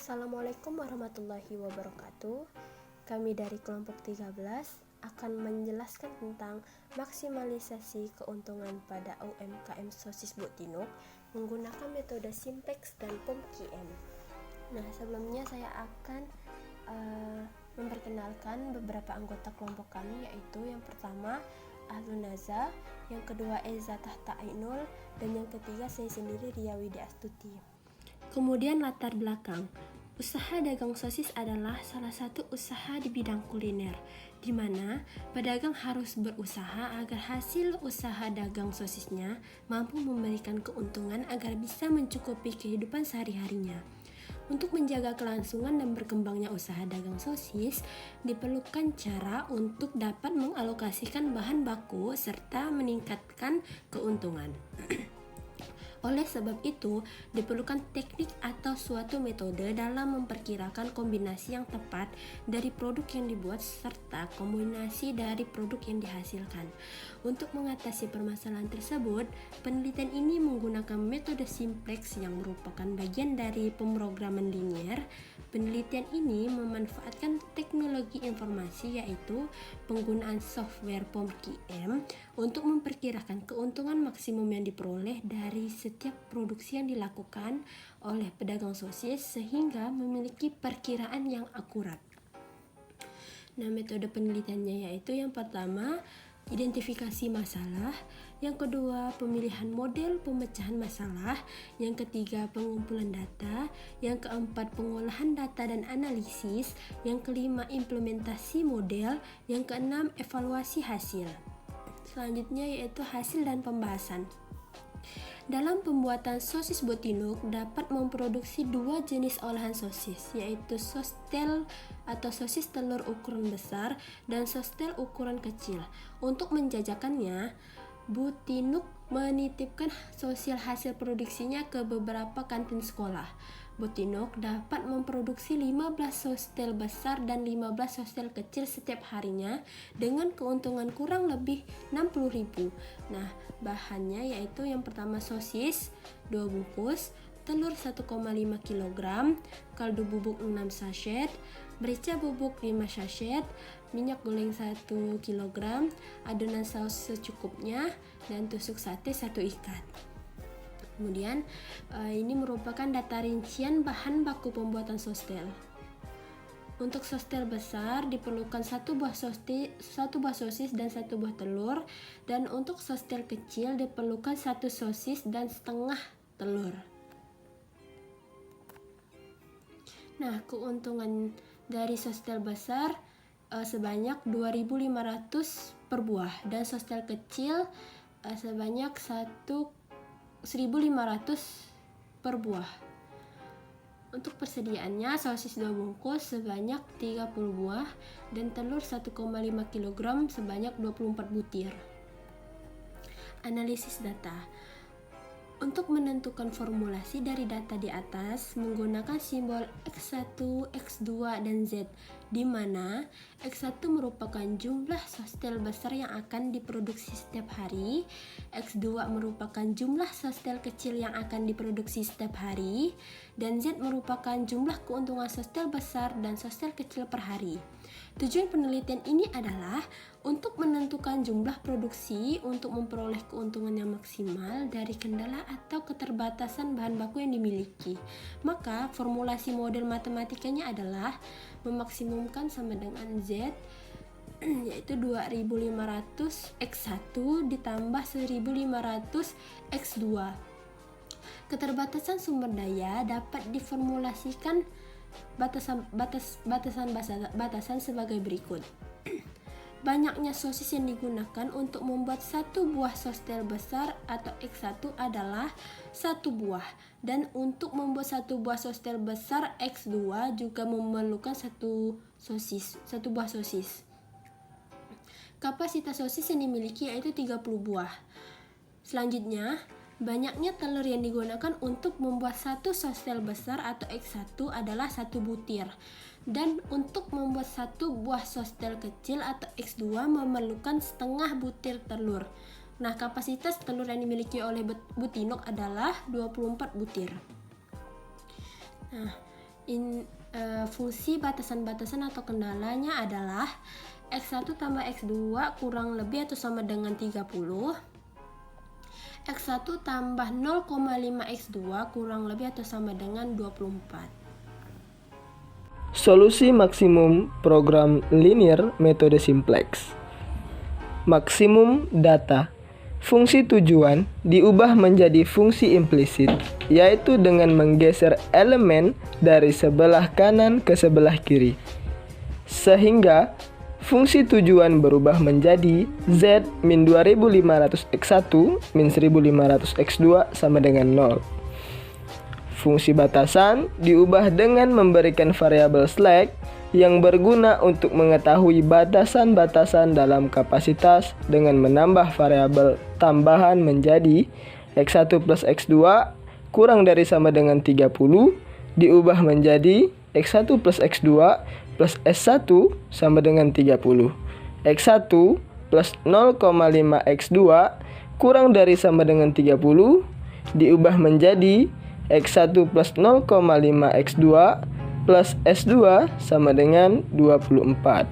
Assalamualaikum warahmatullahi wabarakatuh. Kami dari kelompok 13 akan menjelaskan tentang maksimalisasi keuntungan pada UMKM sosis Butinuk menggunakan metode Simplex dan POM-QM. Nah, sebelumnya saya akan memperkenalkan beberapa anggota kelompok kami, yaitu yang pertama Ahlun Naza, yang kedua Eza Tahta Ainul, dan yang ketiga saya sendiri Ria Widi Astuti. Kemudian latar belakang. Usaha dagang sosis adalah salah satu usaha di bidang kuliner, di mana pedagang harus berusaha agar hasil usaha dagang sosisnya mampu memberikan keuntungan agar bisa mencukupi kehidupan sehari-harinya. Untuk menjaga kelangsungan dan berkembangnya usaha dagang sosis, diperlukan cara untuk dapat mengalokasikan bahan baku serta meningkatkan keuntungan. Oleh sebab itu, diperlukan teknik atau suatu metode dalam memperkirakan kombinasi yang tepat dari produk yang dibuat serta kombinasi dari produk yang dihasilkan. Untuk mengatasi permasalahan tersebut, penelitian ini menggunakan metode Simplex yang merupakan bagian dari pemrograman linier. Penelitian ini memanfaatkan teknologi informasi, yaitu penggunaan software POM-QM untuk memperkirakan keuntungan maksimum yang diperoleh dari setiap produksi yang dilakukan oleh pedagang sosis sehingga memiliki perkiraan yang akurat. Nah, metode penelitiannya yaitu yang pertama, identifikasi masalah, yang kedua, pemilihan model pemecahan masalah, yang ketiga, pengumpulan data, yang keempat, pengolahan data dan analisis, yang kelima, implementasi model, yang keenam, evaluasi hasil. Selanjutnya yaitu hasil dan pembahasan. Dalam pembuatan sosis Butinuk dapat memproduksi dua jenis olahan sosis, yaitu sostel atau sosis telur ukuran besar dan sostel ukuran kecil. Untuk menjajakannya, Butinuk menitipkan hasil produksinya ke beberapa kantin sekolah. Butinuk dapat memproduksi 15 sostel besar dan 15 sostel kecil setiap harinya dengan keuntungan kurang lebih 60.000. Nah, bahannya yaitu yang pertama sosis 2 bungkus, telur 1,5 kg, kaldu bubuk 6 sachet, merica bubuk 5 sachet, minyak goreng 1 kg, adonan saus secukupnya, dan tusuk sate 1 ikat. Kemudian ini merupakan data rincian bahan baku pembuatan sostel. Untuk sostel besar diperlukan 1 buah sosis dan 1 buah telur, dan untuk sostel kecil diperlukan 1 sosis dan setengah telur. Nah, keuntungan dari sostel besar sebanyak 2.500 per buah, dan sostel kecil sebanyak 1.500 per buah. Untuk persediaannya, sosis 2 bungkus sebanyak 30 buah dan telur 1,5 kg sebanyak 24 butir. Analisis data. Untuk menentukan formulasi dari data di atas menggunakan simbol X1, X2, dan Z, di mana X1 merupakan jumlah sostel besar yang akan diproduksi setiap hari, X2 merupakan jumlah sostel kecil yang akan diproduksi setiap hari, dan Z merupakan jumlah keuntungan sostel besar dan sostel kecil per hari. Tujuan penelitian ini adalah untuk menentukan jumlah produksi untuk memperoleh keuntungan yang maksimal dari kendala atau keterbatasan bahan baku yang dimiliki. Maka formulasi model matematikanya adalah memaksimumkan sama dengan Z, yaitu 2.500 X1 ditambah 1.500 X2. Keterbatasan sumber daya dapat diformulasikan batasan sebagai berikut. Banyaknya sosis yang digunakan untuk membuat 1 buah sostel besar atau X1 adalah 1 buah, dan untuk membuat 1 buah sostel besar X2 juga memerlukan 1 buah sosis. Kapasitas sosis yang dimiliki yaitu 30 buah. Selanjutnya, banyaknya telur yang digunakan untuk membuat 1 sostel besar atau X1 adalah 1 butir, dan untuk membuat 1 buah sostel kecil atau X2 memerlukan setengah butir telur. Nah, kapasitas telur yang dimiliki oleh Butinuk adalah 24 butir. Nah, Fungsi batasan-batasan atau kendalanya adalah X1 tambah X2 kurang lebih atau sama dengan 30, X1 tambah 0,5 X2 kurang lebih atau sama dengan 24. Solusi maksimum program linear metode simplex. Maksimum data. Fungsi tujuan diubah menjadi fungsi implisit, yaitu dengan menggeser elemen dari sebelah kanan ke sebelah kiri. Sehingga fungsi tujuan berubah menjadi Z min 2500 X1 min 1500 X2 sama dengan 0. Fungsi batasan diubah dengan memberikan variabel slack yang berguna untuk mengetahui batasan-batasan dalam kapasitas dengan menambah variabel tambahan menjadi X1 plus X2 kurang dari sama dengan 30 diubah menjadi X1 plus X2 plus S1 sama dengan 30. X1 plus 0,5 X2 kurang dari sama dengan 30 diubah menjadi X1 plus 0,5 X2 plus S2 sama dengan 24.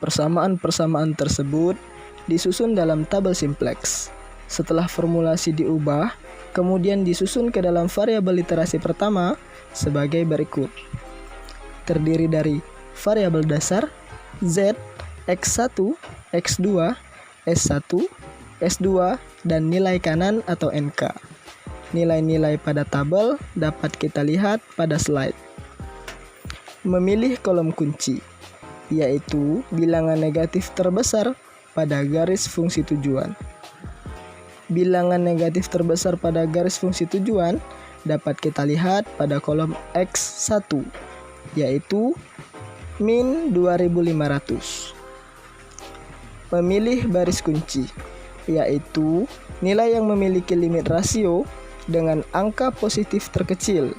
Persamaan-persamaan tersebut disusun dalam tabel simplex. Setelah formulasi diubah, kemudian disusun ke dalam variabel literasi pertama sebagai berikut. Terdiri dari variabel dasar Z, X1, X2, S1, S2, dan nilai kanan atau NK. Nilai-nilai pada tabel dapat kita lihat pada slide. Memilih kolom kunci, yaitu bilangan negatif terbesar pada garis fungsi tujuan. Bilangan negatif terbesar pada garis fungsi tujuan dapat kita lihat pada kolom X1, yaitu min 2500. Memilih baris kunci, yaitu nilai yang memiliki limit rasio dengan angka positif terkecil.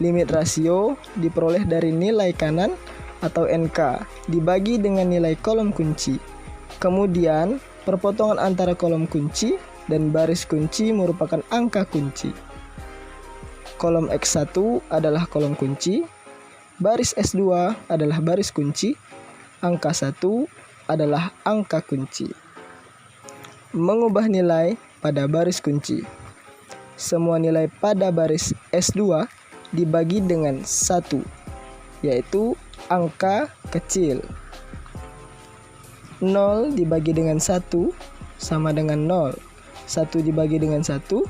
Limit rasio diperoleh dari nilai kanan atau NK dibagi dengan nilai kolom kunci. Kemudian, perpotongan antara kolom kunci dan baris kunci merupakan angka kunci. Kolom X1 adalah kolom kunci, baris S2 adalah baris kunci, angka 1 adalah angka kunci. Mengubah nilai pada baris kunci. Semua nilai pada baris S2 dibagi dengan 1, yaitu angka kecil. 0 dibagi dengan 1 sama dengan 0. 1 dibagi dengan 1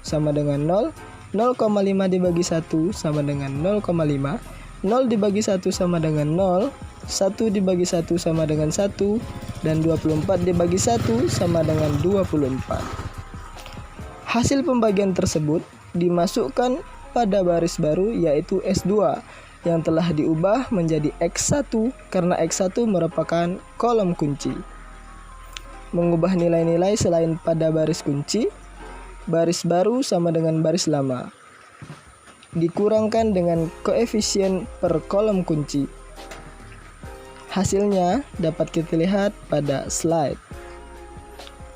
sama dengan 0. 0,5 dibagi 1 sama dengan 0,5. 0 dibagi 1 sama dengan 0. 1 dibagi 1 sama dengan 1. Dan 24 dibagi 1 sama dengan 24. Hasil pembagian tersebut dimasukkan pada baris baru yaitu S2 yang telah diubah menjadi X1 karena X1 merupakan kolom kunci. Mengubah nilai-nilai selain pada baris kunci, baris baru sama dengan baris lama. Dikurangkan dengan koefisien per kolom kunci. Hasilnya dapat kita lihat pada slide.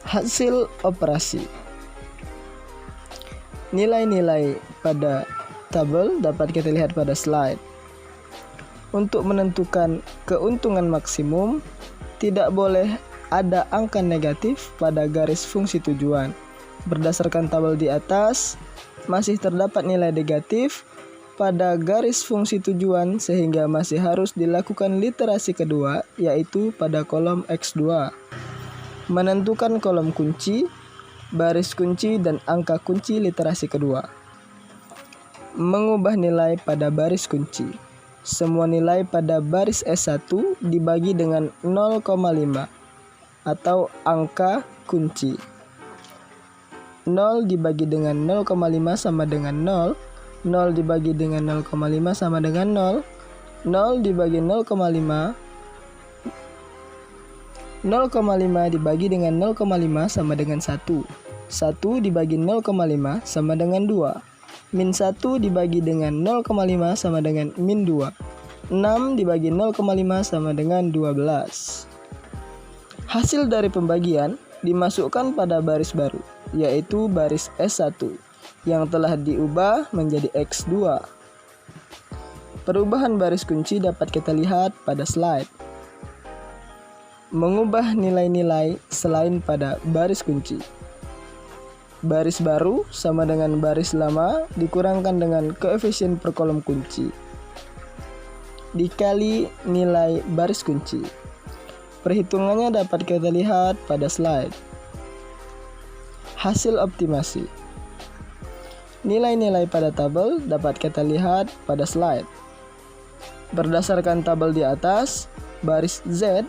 Hasil operasi. Nilai-nilai pada tabel dapat kita lihat pada slide. Untuk menentukan keuntungan maksimum, tidak boleh ada angka negatif pada garis fungsi tujuan. Berdasarkan tabel di atas, masih terdapat nilai negatif pada garis fungsi tujuan sehingga masih harus dilakukan literasi kedua, yaitu pada kolom X2. Menentukan kolom kunci, baris kunci, dan angka kunci literasi kedua. Mengubah nilai pada baris kunci. Semua nilai pada baris S1 dibagi dengan 0,5 atau angka kunci. 0 dibagi dengan 0,5 sama dengan 0. 0 dibagi dengan 0,5 sama dengan 0. 0 dibagi 0,5. 0,5 dibagi dengan 0,5 sama dengan 1. 1 dibagi 0,5 sama dengan 2. Min 1 dibagi dengan 0,5 sama dengan min 2. 6 dibagi 0,5 sama dengan 12. Hasil dari pembagian dimasukkan pada baris baru, yaitu baris S1. yang telah diubah menjadi X2. Perubahan baris kunci dapat kita lihat pada slide. Mengubah nilai-nilai selain pada baris kunci. Baris baru sama dengan baris lama dikurangkan dengan koefisien per kolom kunci dikali nilai baris kunci. Perhitungannya dapat kita lihat pada slide. Hasil optimasi. Nilai-nilai pada tabel dapat kita lihat pada slide. Berdasarkan tabel di atas, baris Z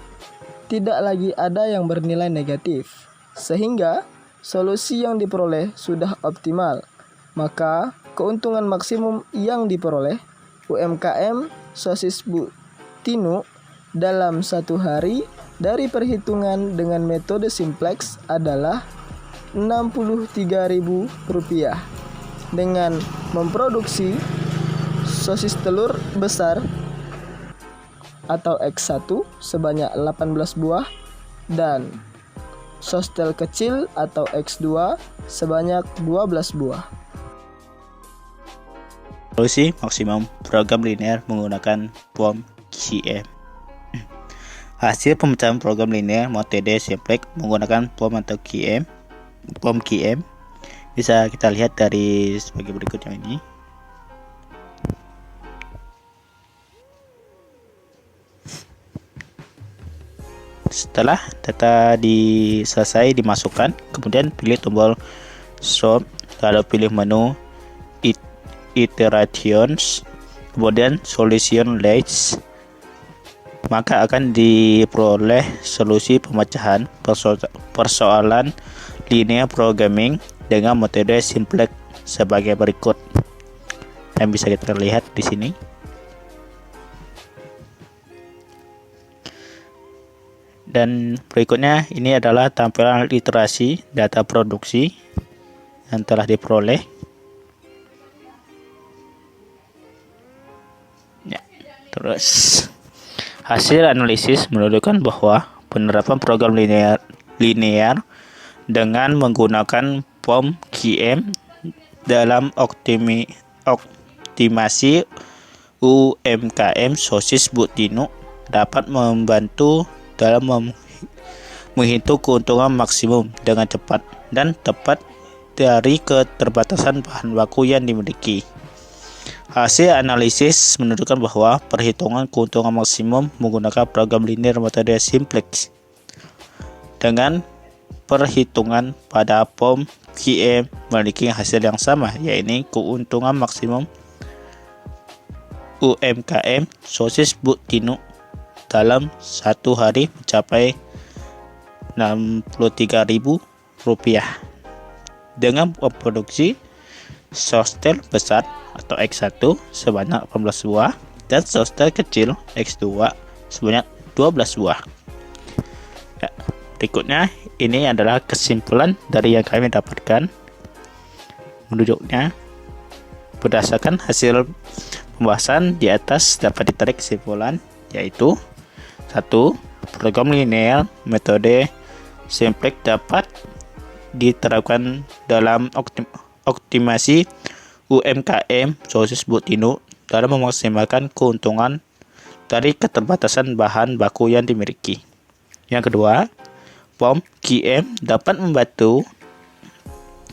tidak lagi ada yang bernilai negatif, sehingga solusi yang diperoleh sudah optimal. Maka, keuntungan maksimum yang diperoleh UMKM Sosis Bu Tinu dalam satu hari dari perhitungan dengan metode simplex adalah Rp63.000 dengan memproduksi sosis telur besar atau X1 sebanyak 18 buah dan sostel kecil atau X2 sebanyak 12 buah. Solusi maksimum program linear menggunakan POM QM. Hasil pemecahan program linear metode simplex menggunakan POM atau POM QM bisa kita lihat dari sebagai berikut yang ini. Setelah data selesai dimasukkan, kemudian pilih tombol Sort, lalu pilih menu Iterations, kemudian Solution List, maka akan diperoleh solusi pemecahan persoalan linear programming dengan metode simplex sebagai berikut. Yang bisa kita lihat di sini. Dan berikutnya ini adalah tampilan literasi data produksi yang telah diperoleh. Ya, terus hasil analisis menunjukkan bahwa penerapan program linear dengan menggunakan POM QM dalam optimasi UMKM Sosis Bu Tinu dapat membantu dalam menghitung keuntungan maksimum dengan cepat dan tepat dari keterbatasan bahan baku yang dimiliki. Hasil analisis menunjukkan bahwa perhitungan keuntungan maksimum menggunakan program linear metode simplex dengan perhitungan pada POM QM memiliki hasil yang sama, yaitu keuntungan maksimum UMKM Sosis Bu Tinu dalam satu hari mencapai Rp63.000 dengan memproduksi sostel besar atau X1 sebanyak 18 buah dan sostel kecil X2 sebanyak 12 buah. Ya, berikutnya ini adalah kesimpulan dari yang kami dapatkan. Menunjuknya berdasarkan hasil pembahasan di atas dapat ditarik kesimpulan, yaitu 1. Program linear metode simplex dapat diterapkan dalam optimasi UMKM Sosis Bu Tinu dalam memaksimalkan keuntungan dari keterbatasan bahan baku yang dimiliki. Yang kedua, POM QM dapat membantu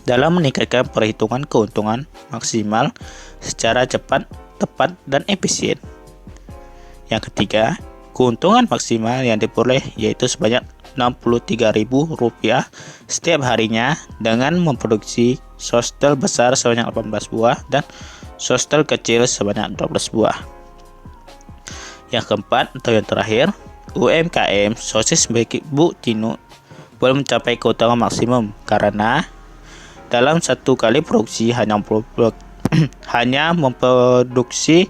dalam meningkatkan perhitungan keuntungan maksimal secara cepat, tepat, dan efisien. Yang ketiga, keuntungan maksimal yang diperoleh yaitu sebanyak Rp63.000 setiap harinya dengan memproduksi sostel besar sebanyak 18 buah dan sostel kecil sebanyak 12 buah. Yang keempat atau yang terakhir, UMKM Sosis Bu Tinu belum mencapai keuntungan maksimum karena dalam satu kali produksi hanya memproduksi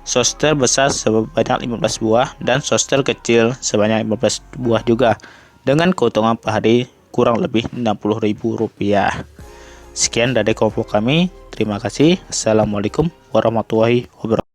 sostel besar sebanyak 15 buah dan sostel kecil sebanyak 15 buah juga dengan keuntungan per hari kurang lebih Rp60.000. Sekian dari kelompok kami. Terima kasih. Assalamualaikum warahmatullahi wabarakatuh.